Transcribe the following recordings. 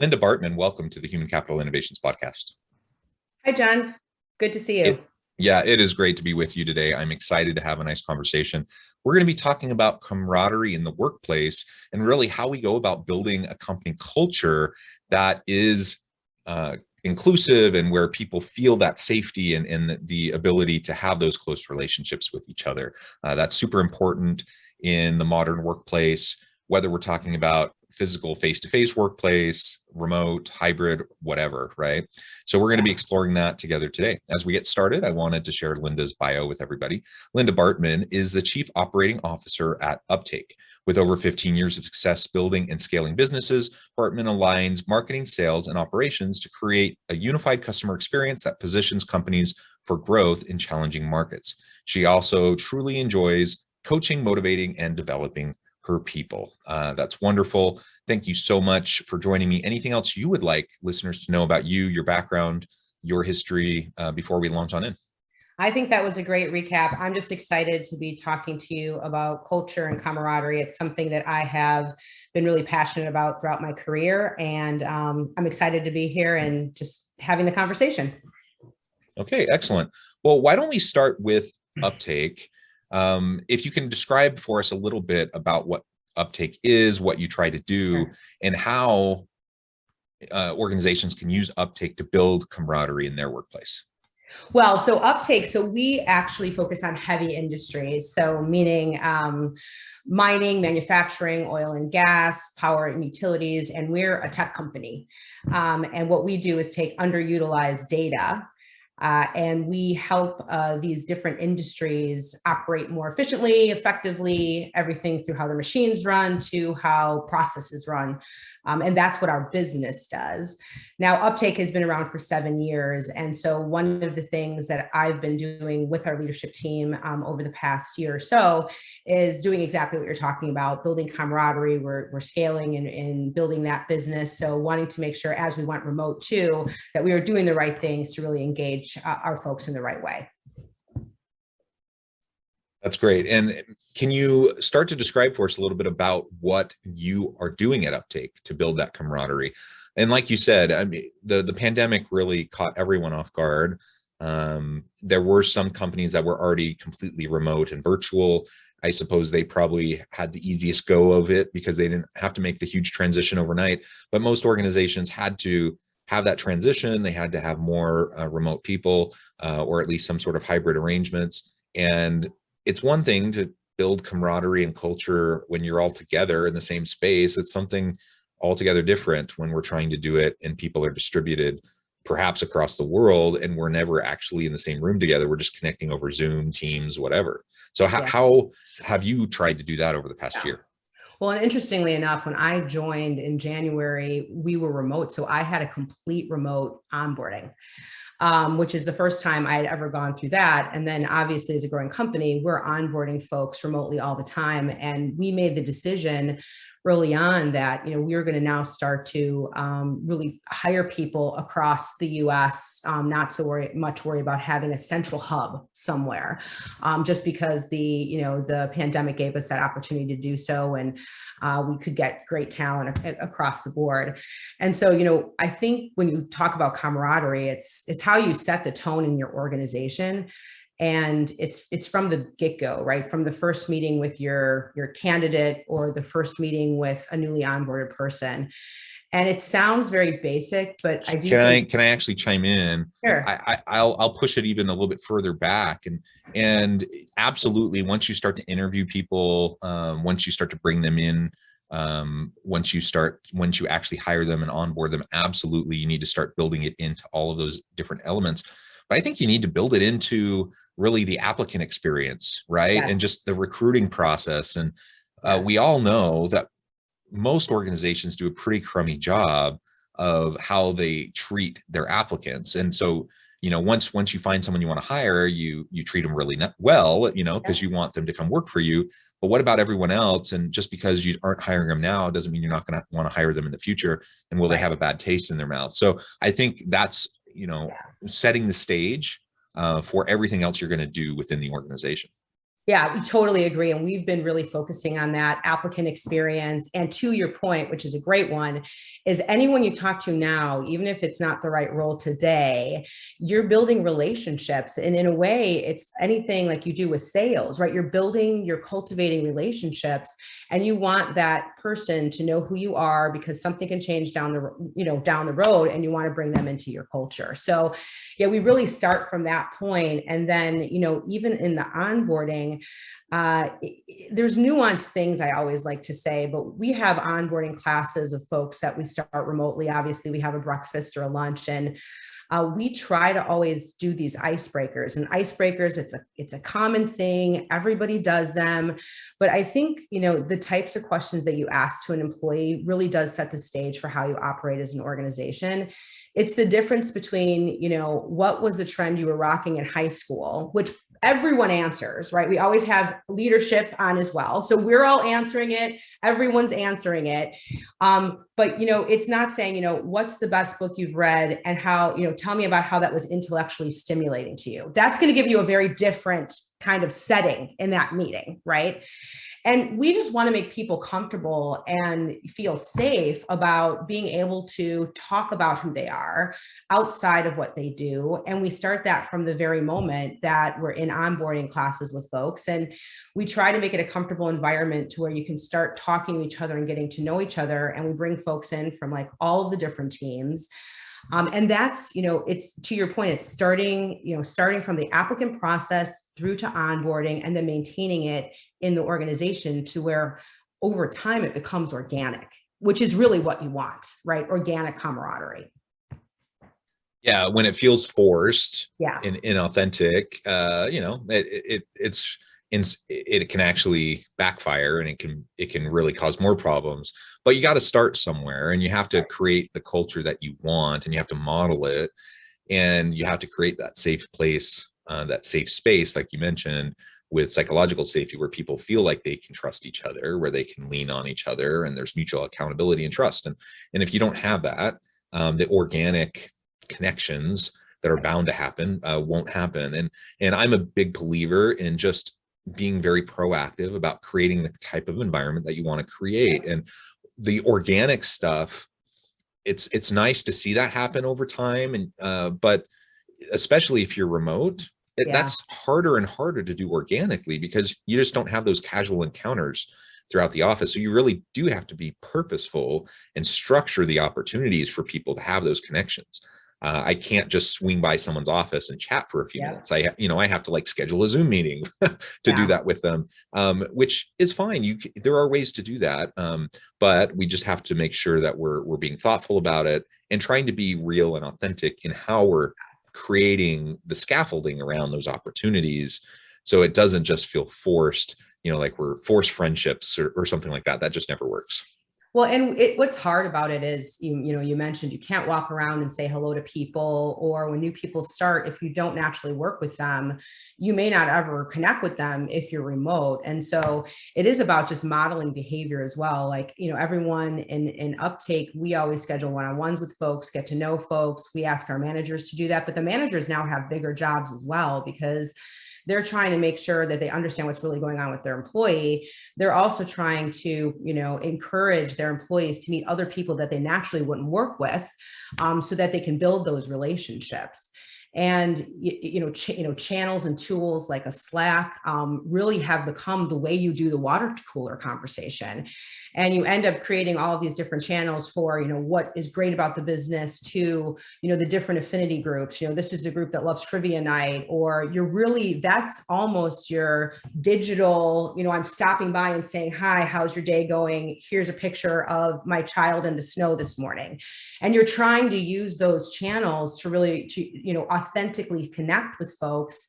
Linda Bartman, welcome to the Human Capital Innovations Podcast. Hi, John. Good to see you. It is great to be with you today. I'm excited to have a nice conversation. We're going to be talking about camaraderie in the workplace and really how we go about building a company culture that is inclusive and where people feel that safety and the ability to have those close relationships with each other. That's super important in the modern workplace, whether we're talking about physical face-to-face workplace, remote, hybrid, whatever, right? So we're going to be exploring that together today. As we get started, I wanted to share Linda's bio with everybody. Linda Bartman is the Chief Operating Officer at Uptake. With over 15 years of success building and scaling businesses, Bartman aligns marketing, sales, and operations to create a unified customer experience that positions companies for growth in challenging markets. She also truly enjoys coaching, motivating, and developing her people. That's wonderful. Thank you so much for joining me. Anything else you would like listeners to know about you, your background, your history before we launch on in? I think that was a great recap. I'm just excited to be talking to you about culture and camaraderie. It's something that I have been really passionate about throughout my career, and I'm excited to be here and just having the conversation. Okay, excellent. Well, why don't we start with Uptake? If you can describe for us a little bit about what Uptake is, what you try to do, and how organizations can use Uptake to build camaraderie in their workplace. Well, so Uptake, so we actually focus on heavy industries. So meaning mining, manufacturing, oil and gas, power and utilities, and we're a tech company. And what we do is take underutilized data and we help these different industries operate more efficiently, effectively, everything through how their machines run to how processes run. And that's what our business does. Now, Uptake has been around for 7 years. And so one of the things that I've been doing with our leadership team over the past year or so is doing exactly what you're talking about, building camaraderie. We're scaling and building that business. So wanting to make sure as we went remote too, that we were doing the right things to really engage our folks in the right way. That's great. And can you start to describe for us a little bit about what you are doing at Uptake to build that camaraderie? And like you said, I mean, the pandemic really caught everyone off guard. There were some companies that were already completely remote and virtual. I suppose they probably had the easiest go of it because they didn't have to make the huge transition overnight. But most organizations had to have that transition. They had to have more remote people or at least some sort of hybrid arrangements. And it's one thing to build camaraderie and culture when you're all together in the same space. It's something altogether different when we're trying to do it and people are distributed perhaps across the world and we're never actually in the same room together. We're just connecting over Zoom, Teams, whatever. So how have you tried to do that over the past year? Well, and interestingly enough, when I joined in January, we were remote. So I had a complete remote onboarding. Which is the first time I had ever gone through that. And then obviously as a growing company, we're onboarding folks remotely all the time. And we made the decision early on that, we were going to now start to really hire people across the US, not so much worry about having a central hub somewhere, just because the pandemic gave us that opportunity to do so. And we could get great talent across the board. And so, I think when you talk about camaraderie, it's how you set the tone in your organization. And it's from the get-go, right? From the first meeting with your candidate or the first meeting with a newly onboarded person. And it sounds very basic, but I do. Can I actually chime in? Sure. I'll push it even a little bit further back, and absolutely, once you start to interview people, once you start to bring them in, once you actually hire them and onboard them, absolutely, you need to start building it into all of those different elements. But I think you need to build it into really the applicant experience, right? Yes. And just the recruiting process. And we all know that most organizations do a pretty crummy job of how they treat their applicants. And so, once you find someone you want to hire, you treat them really well, because you want them to come work for you. But what about everyone else? And just because you aren't hiring them now doesn't mean you're not going to want to hire them in the future. And will they have a bad taste in their mouth? So I think that's, setting the stage for everything else you're going to do within the organization. Yeah, we totally agree. And we've been really focusing on that applicant experience. And to your point, which is a great one, is anyone you talk to now, even if it's not the right role today, you're building relationships. And in a way, it's anything like you do with sales, right? You're cultivating relationships, and you want that person to know who you are, because something can change down the road, and you want to bring them into your culture. So yeah, we really start from that point. And then, even in the onboarding, there's nuanced things I always like to say, but we have onboarding classes of folks that we start remotely. Obviously, we have a breakfast or a lunch, and we try to always do these icebreakers. And icebreakers, it's a common thing. Everybody does them. But I think, the types of questions that you ask to an employee really does set the stage for how you operate as an organization. It's the difference between, what was the trend you were rocking in high school, which everyone answers, right? We always have leadership on as well. So we're all answering it. Everyone's answering it. But, it's not saying, what's the best book you've read, and how, tell me about how that was intellectually stimulating to you. That's going to give you a very different kind of setting in that meeting, right? And we just want to make people comfortable and feel safe about being able to talk about who they are outside of what they do. And we start that from the very moment that we're in onboarding classes with folks. And we try to make it a comfortable environment to where you can start talking to each other and getting to know each other. And we bring folks in from like all of the different teams. And that's, it's to your point, it's starting from the applicant process through to onboarding, and then maintaining it in the organization to where over time it becomes organic, which is really what you want, right? Organic camaraderie. Yeah, when it feels forced, yeah, and inauthentic, it can actually backfire, and it can really cause more problems. But you got to start somewhere, and you have to create the culture that you want, and you have to model it, and you have to create that safe place, that safe space, like you mentioned, with psychological safety, where people feel like they can trust each other, where they can lean on each other, and there's mutual accountability and trust. And if you don't have that, the organic connections that are bound to happen won't happen. And I'm a big believer in just being very proactive about creating the type of environment that you want to create. And the organic stuff, it's nice to see that happen over time. And but especially if you're remote, that's harder and harder to do organically, because you just don't have those casual encounters throughout the office. So you really do have to be purposeful and structure the opportunities for people to have those connections. I can't just swing by someone's office and chat for a few minutes. I have to like schedule a Zoom meeting to do that with them, which is fine. There are ways to do that, but we just have to make sure that we're being thoughtful about it and trying to be real and authentic in how we're creating the scaffolding around those opportunities, so it doesn't just feel forced. Like we're forced friendships or something like that. That just never works. Well, and what's hard about it is, you mentioned you can't walk around and say hello to people, or when new people start, if you don't naturally work with them, you may not ever connect with them if you're remote. And so it is about just modeling behavior as well. Like, everyone in Uptake, we always schedule one-on-ones with folks, get to know folks. We ask our managers to do that, but the managers now have bigger jobs as well, because they're trying to make sure that they understand what's really going on with their employee. They're also trying to, encourage their employees to meet other people that they naturally wouldn't work with, so that they can build those relationships. And channels and tools like a Slack really have become the way you do the water cooler conversation. And you end up creating all of these different channels for, what is great about the business, to, the different affinity groups. This is the group that loves trivia night, or that's almost your digital, I'm stopping by and saying, hi, how's your day going? Here's a picture of my child in the snow this morning. And you're trying to use those channels to really, authentically connect with folks,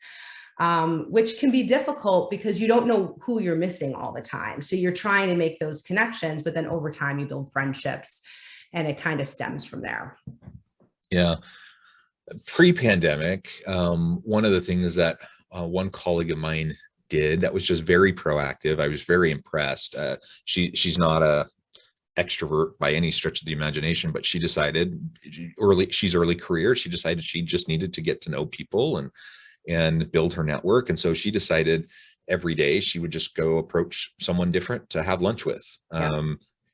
which can be difficult because you don't know who you're missing all the time. So you're trying to make those connections, but then over time you build friendships, and it kind of stems from there. Yeah. Pre-pandemic, one of the things that one colleague of mine did that was just very proactive, I was very impressed. She's not a extrovert by any stretch of the imagination, but she decided early career, she decided she just needed to get to know people and build her network. And so she decided every day she would just go approach someone different to have lunch with. Yeah.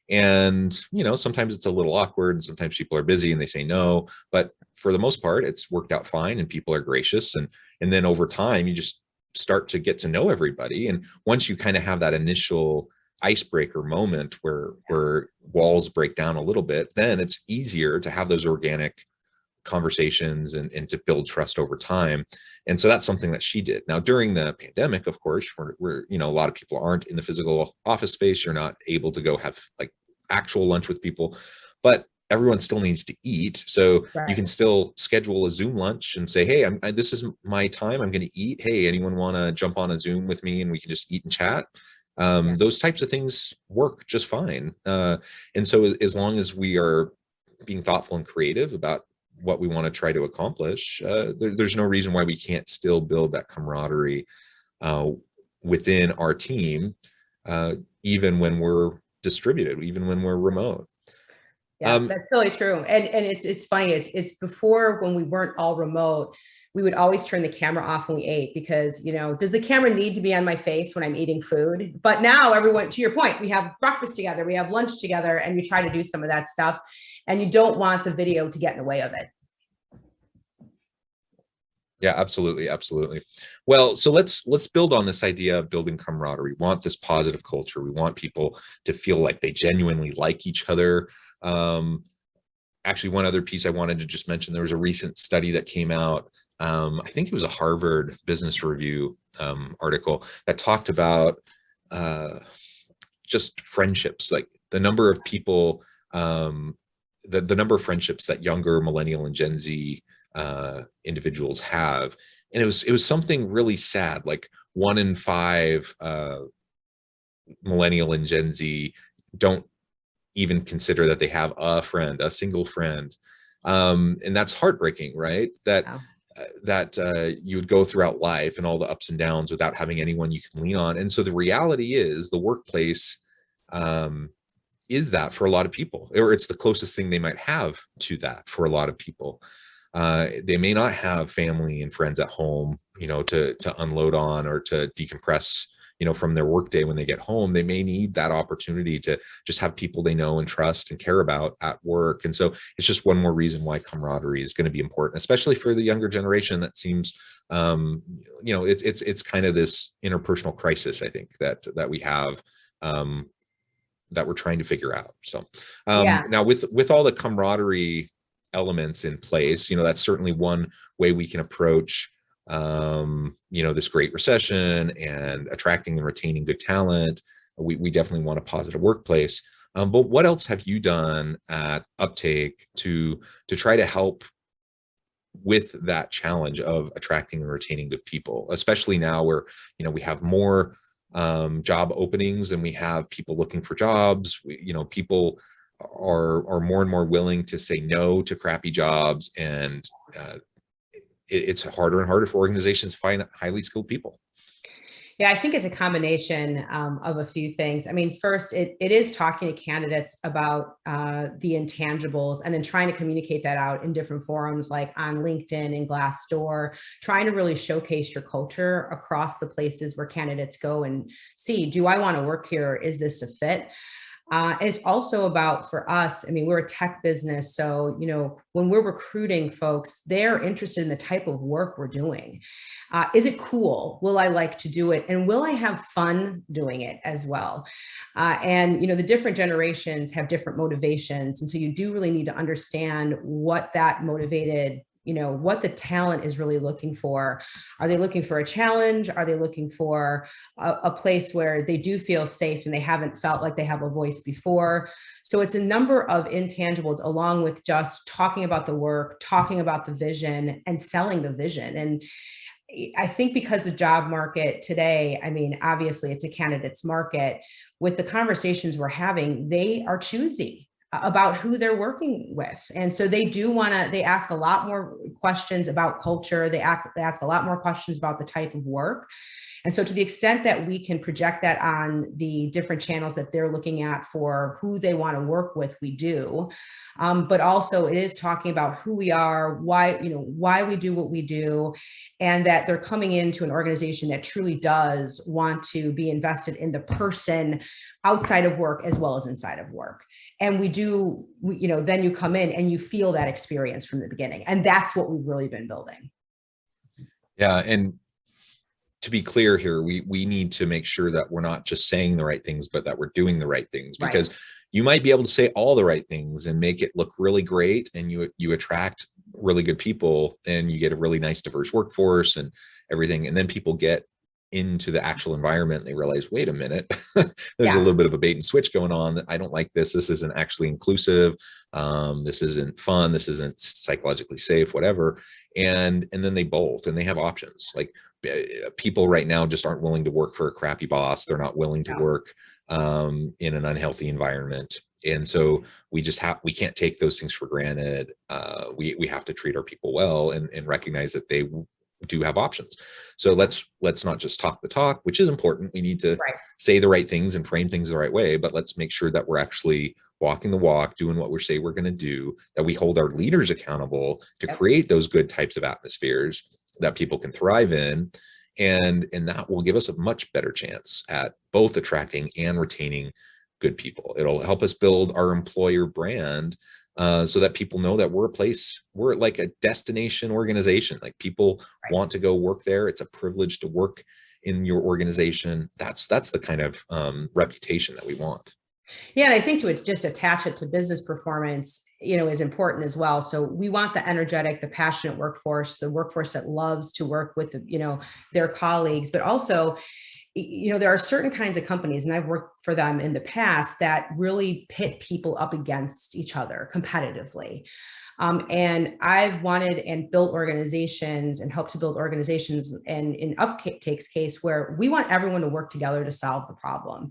And, sometimes it's a little awkward and sometimes people are busy and they say no, but for the most part, it's worked out fine and people are gracious. And then over time, you just start to get to know everybody. And once you kind of have that initial icebreaker moment where walls break down a little bit, then it's easier to have those organic conversations and to build trust over time. And so that's something that she did. Now, during the pandemic, of course, where a lot of people aren't in the physical office space, you're not able to go have like actual lunch with people, but everyone still needs to eat. So you can still schedule a Zoom lunch and say, hey, this is my time, I'm going to eat. Hey, anyone want to jump on a Zoom with me and we can just eat and chat? Those types of things work just fine. And so as long as we are being thoughtful and creative about what we want to try to accomplish, there's no reason why we can't still build that camaraderie within our team, even when we're distributed, even when we're remote. Yeah, that's really true. And it's funny. It's before, when we weren't all remote, we would always turn the camera off when we ate because, does the camera need to be on my face when I'm eating food? But now everyone, to your point, we have breakfast together, we have lunch together, and we try to do some of that stuff. And you don't want the video to get in the way of it. Yeah, absolutely. Absolutely. Well, so let's build on this idea of building camaraderie. We want this positive culture. We want people to feel like they genuinely like each other. Actually, one other piece I wanted to just mention, there was a recent study that came out. I think it was a Harvard Business Review article that talked about just friendships, like the number of people, the number of friendships that younger millennial and Gen Z individuals have. And it was something really sad, like 1 in 5 millennial and Gen Z don't even consider that they have a single friend. And that's heartbreaking, right? That you would go throughout life and all the ups and downs without having anyone you can lean on. And so the reality is the workplace is that for a lot of people, or it's the closest thing they might have to that for a lot of people. They may not have family and friends at home, to unload on or to decompress, from their workday when they get home. They may need that opportunity to just have people they know and trust and care about at work. And so it's just one more reason why camaraderie is going to be important, especially for the younger generation. That seems, it's kind of this interpersonal crisis, I think, that we have, that we're trying to figure out. So now with all the camaraderie elements in place, that's certainly one way we can approach this great recession and attracting and retaining good talent. We definitely want a positive workplace. But what else have you done at Uptake to try to help with that challenge of attracting and retaining good people, especially now where we have more job openings and we have people looking for jobs? People are more and more willing to say no to crappy jobs, and it's harder and harder for organizations to find highly skilled people. Yeah, I think it's a combination of a few things. I mean, first, it is talking to candidates about the intangibles and then trying to communicate that out in different forums like on LinkedIn and Glassdoor, trying to really showcase your culture across the places where candidates go and see, do I want to work here? Is this a fit? And it's also about, for us, I mean, we're a tech business. So, when we're recruiting folks, they're interested in the type of work we're doing. Is it cool? Will I like to do it? And will I have fun doing it as well? And, the different generations have different motivations. And so you do really need to understand what that motivated, what the talent is really looking for. Are they looking for a challenge? Are they looking for a place where they do feel safe and they haven't felt like they have a voice before? So it's a number of intangibles, along with just talking about the work, talking about the vision, and selling the vision. And I think because the job market today, I mean, obviously it's a candidate's market. With the conversations we're having, they are choosy. about who they're working with. And so they ask a lot more questions about culture. They ask a lot more questions about the type of work. And so to the extent that we can project that on the different channels that they're looking at for who they want to work with, we do. But also it is talking about who we are, why we do what we do, and that they're coming into an organization that truly does want to be invested in the person outside of work as well as inside of work. And then you come in and you feel that experience from the beginning. And that's what we've really been building. Yeah. And to be clear here, we need to make sure that we're not just saying the right things, but that we're doing the right things, because you might be able to say all the right things and make it look really great, and you attract really good people, and you get a really nice diverse workforce and everything. And then people get into the actual environment and they realize, wait a minute, there's a little bit of a bait and switch going on. I don't like this. This isn't actually inclusive. This isn't fun. This isn't psychologically safe, whatever. And then they bolt, and they have options. Like, people right now just aren't willing to work for a crappy boss. They're not willing to work in an unhealthy environment. And so we can't take those things for granted. We have to treat our people well and recognize that they do have options. So let's not just talk the talk, which is important. We need to say the right things and frame things the right way, but let's make sure that we're actually walking the walk, doing what we say we're going to do, that we hold our leaders accountable to create those good types of atmospheres that people can thrive in. And that will give us a much better chance at both attracting and retaining good people. It'll help us build our employer brand, so that people know that we're like a destination organization. Like, people want to go work there. It's a privilege to work in your organization. That's the kind of reputation that we want. Yeah, and I think to just attach it to business performance, is important as well. So we want the energetic, the passionate workforce, the workforce that loves to work with, their colleagues, but also, there are certain kinds of companies, and I've worked for them in the past, that really pit people up against each other competitively. And I've wanted and built organizations and helped to build organizations, and in Uptake's case, where we want everyone to work together to solve the problem.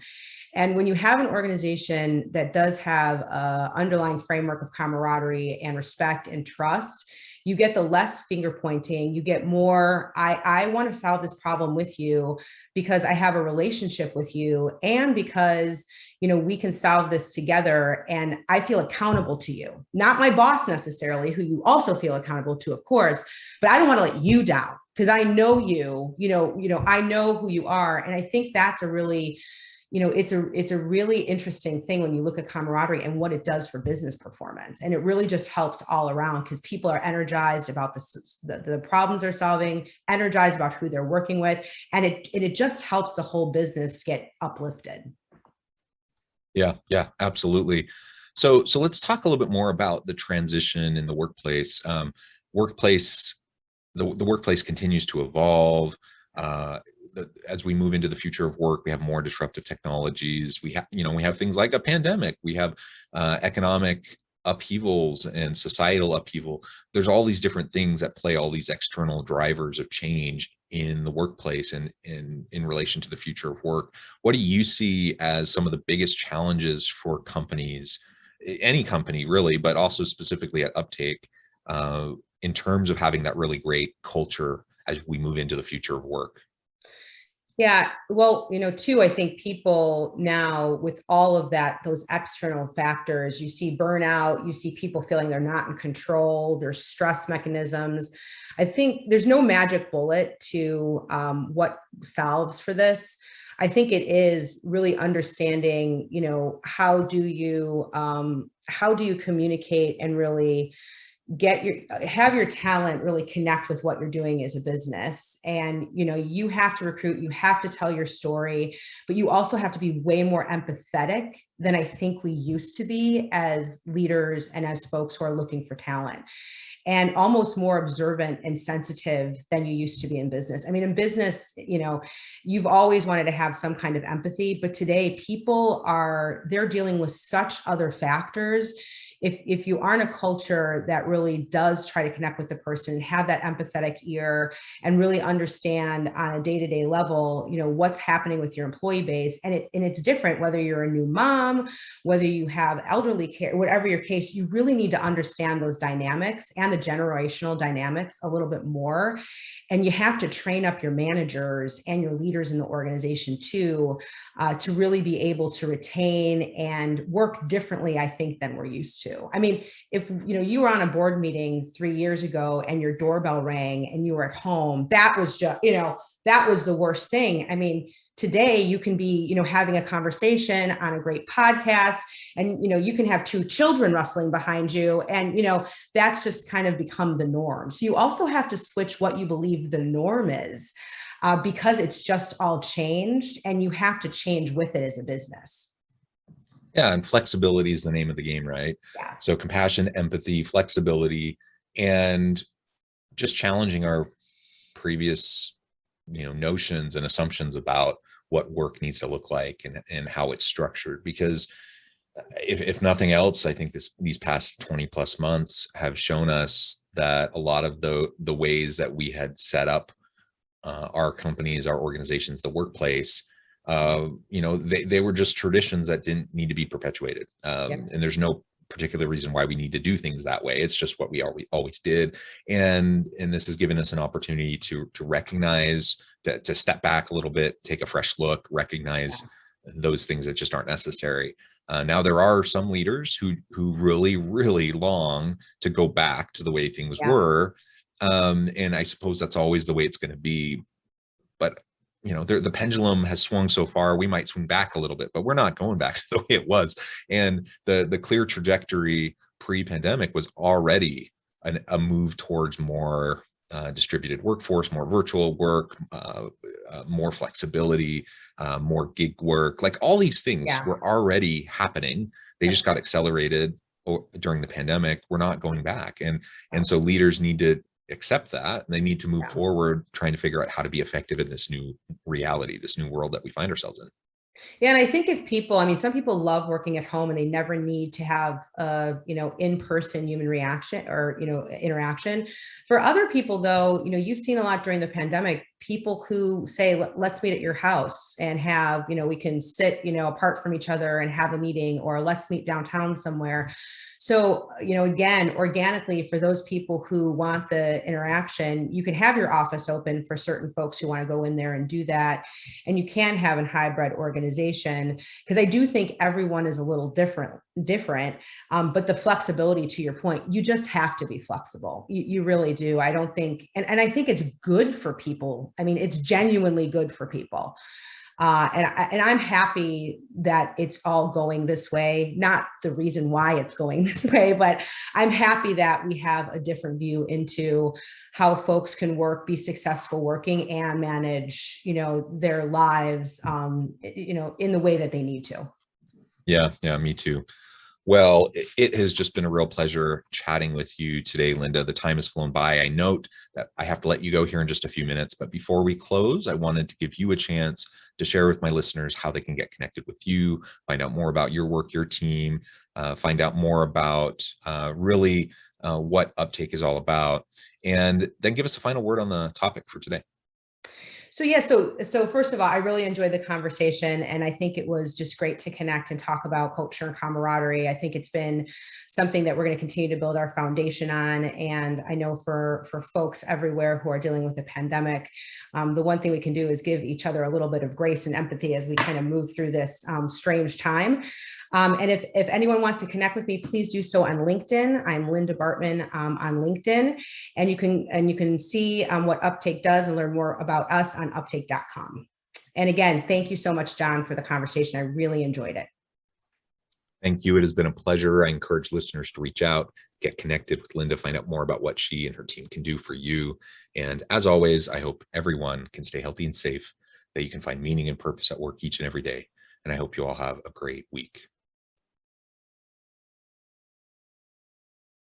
And when you have an organization that does have an underlying framework of camaraderie and respect and trust, you get the less finger pointing. You get more, I want to solve this problem with you because I have a relationship with you, and because we can solve this together, and I feel accountable to you, not my boss necessarily, who you also feel accountable to, of course, but I don't want to let you down because I know you, I know who you are. And I think that's a really, it's a really interesting thing when you look at camaraderie and what it does for business performance. And it really just helps all around, because people are energized about the problems they're solving, energized about who they're working with. And it just helps the whole business get uplifted. Yeah, absolutely. So let's talk a little bit more about the transition in the workplace. The workplace continues to evolve. As we move into the future of work, we have more disruptive technologies. We have things like a pandemic. We have economic upheavals and societal upheaval. There's all these different things that play, all these external drivers of change in the workplace and in relation to the future of work. What do you see as some of the biggest challenges for companies, any company really, but also specifically at Uptake, in terms of having that really great culture as we move into the future of work? Yeah, well, too, I think people now, with all of that, those external factors, you see burnout, you see people feeling they're not in control, there's stress mechanisms. I think there's no magic bullet to what solves for this. I think it is really understanding, how do you communicate and really have your talent really connect with what you're doing as a business. And, you have to recruit, you have to tell your story, but you also have to be way more empathetic than I think we used to be as leaders and as folks who are looking for talent, and almost more observant and sensitive than you used to be in business. I mean, in business, you've always wanted to have some kind of empathy, but today they're dealing with such other factors. if you aren't a culture that really does try to connect with the person and have that empathetic ear and really understand on a day-to-day level, what's happening with your employee base, and it's different whether you're a new mom, whether you have elderly care, whatever your case, you really need to understand those dynamics and the generational dynamics a little bit more. And you have to train up your managers and your leaders in the organization too, to really be able to retain and work differently, I think, than we're used to. I mean, if you were on a board meeting 3 years ago and your doorbell rang and you were at home, that was just, that was the worst thing. I mean, today you can be, having a conversation on a great podcast, and, you can have 2 children wrestling behind you, and, that's just kind of become the norm. So you also have to switch what you believe the norm is, because it's just all changed, and you have to change with it as a business. Yeah, and flexibility is the name of the game, right? Yeah. So compassion, empathy, flexibility, and just challenging our previous notions and assumptions about what work needs to look like and how it's structured. Because if nothing else, I think these past 20 plus months have shown us that a lot of the ways that we had set up our companies, our organizations, the workplace, they were just traditions that didn't need to be perpetuated. And there's no particular reason why we need to do things that way. It's just what we always did. And this has given us an opportunity to recognize, to step back a little bit, take a fresh look, recognize those things that just aren't necessary. Now there are some leaders who really, really long to go back to the way things were. And I suppose that's always the way it's going to be. But the pendulum has swung so far, we might swing back a little bit, but we're not going back to the way it was. And the clear trajectory pre-pandemic was already a move towards more distributed workforce, more virtual work, more flexibility, more gig work. Like all these things were already happening. They just got accelerated during the pandemic. We're not going back. And so leaders need to accept that. They need to move forward, trying to figure out how to be effective in this new reality, this new world that we find ourselves in. Yeah, and I think if people, some people love working at home and they never need to have in-person human reaction or, interaction. For other people though, you've seen a lot during the pandemic, people who say, let's meet at your house and have, we can sit, apart from each other and have a meeting, or let's meet downtown somewhere. So, again, organically, for those people who want the interaction, you can have your office open for certain folks who want to go in there and do that. And you can have a hybrid organization, because I do think everyone is a little different. But the flexibility, to your point, you just have to be flexible. You really do. I don't think, and I think it's good for people. I mean, it's genuinely good for people. And I'm happy that it's all going this way. Not the reason why it's going this way, but I'm happy that we have a different view into how folks can work, be successful working, and manage, their lives, in the way that they need to. Yeah, me too. Well, it has just been a real pleasure chatting with you today, Linda. The time has flown by. I note that I have to let you go here in just a few minutes, but before we close, I wanted to give you a chance to share with my listeners how they can get connected with you, find out more about your work, your team, find out more about really what Uptake is all about, and then give us a final word on the topic for today. So yeah, so first of all, I really enjoyed the conversation, and I think it was just great to connect and talk about culture and camaraderie. I think it's been something that we're going to continue to build our foundation on. And I know for folks everywhere who are dealing with the pandemic, the one thing we can do is give each other a little bit of grace and empathy as we kind of move through this strange time. And if anyone wants to connect with me, please do so on LinkedIn. I'm Linda Bartman on LinkedIn, and you can see what Uptake does and learn more about us on uptake.com. And again, thank you so much, John, for the conversation. I really enjoyed it. Thank you. It has been a pleasure. I encourage listeners to reach out, get connected with Linda, find out more about what she and her team can do for you. And as always, I hope everyone can stay healthy and safe, that you can find meaning and purpose at work each and every day. And I hope you all have a great week.